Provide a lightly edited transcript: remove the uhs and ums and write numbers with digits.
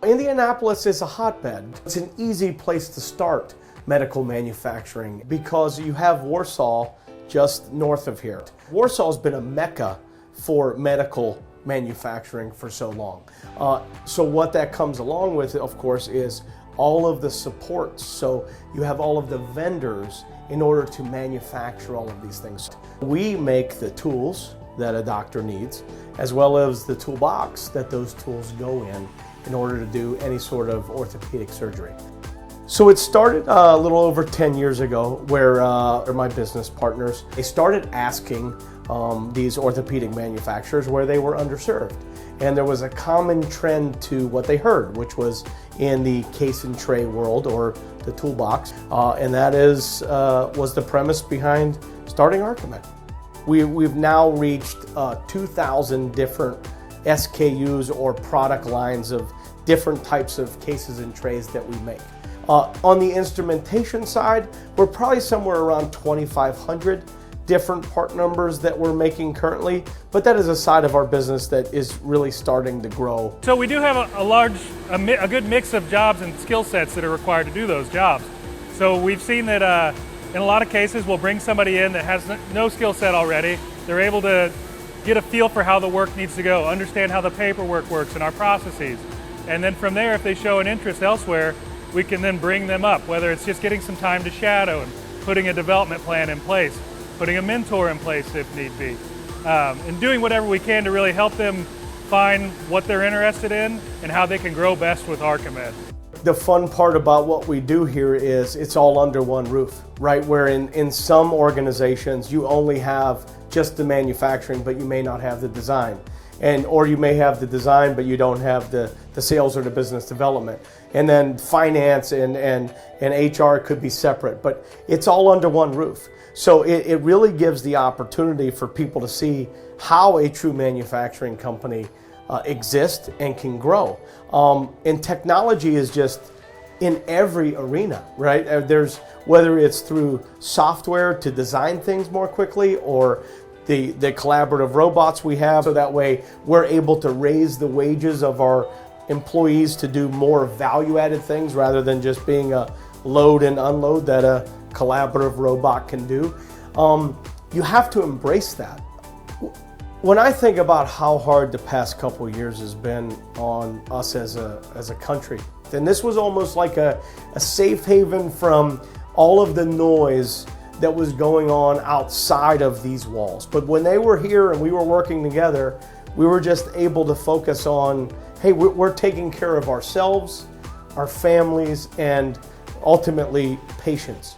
Indianapolis is a hotbed. It's an easy place to start medical manufacturing because you have Warsaw just north of here. Warsaw's been a mecca for medical manufacturing for so long. So what that comes along with, of course, is all of the supports. So you have all of the vendors in order to manufacture all of these things. We make the tools that a doctor needs, as well as the toolbox that those tools go in order to do any sort of orthopedic surgery. So it started a little over 10 years ago where my business partners, they started asking these orthopedic manufacturers where they were underserved. And there was a common trend to what they heard, which was in the case and tray world, or the toolbox. And that was the premise behind starting Arcamed. We've now reached 2,000 different SKUs or product lines of different types of cases and trays that we make. On the instrumentation side, we're probably somewhere around 2,500 different part numbers that we're making currently, but that is a side of our business that is really starting to grow. So we do have a good mix of jobs and skill sets that are required to do those jobs. So we've seen that in a lot of cases we'll bring somebody in that has no skill set already. They're able to get a feel for how the work needs to go, understand how the paperwork works and our processes. And then from there, if they show an interest elsewhere, we can then bring them up, whether it's just getting some time to shadow and putting a development plan in place, putting a mentor in place if need be, and doing whatever we can to really help them find what they're interested in and how they can grow best with Arcamed. The fun part about what we do here is it's all under one roof, right? Where in some organizations you only have just the manufacturing, but you may not have the design. Or you may have the design, but you don't have the sales or the business development. And then finance and HR could be separate, but it's all under one roof. So it really gives the opportunity for people to see how a true manufacturing company exists and can grow. And technology is just in every arena, right? Whether it's through software to design things more quickly, or the collaborative robots we have, so that way we're able to raise the wages of our employees to do more value-added things rather than just being a load and unload that a collaborative robot can do. You have to embrace that. When I think about how hard the past couple of years has been on us as a country, then this was almost like a safe haven from all of the noise that was going on outside of these walls. But when they were here and we were working together, we were just able to focus on, hey, we're taking care of ourselves, our families, and ultimately patients.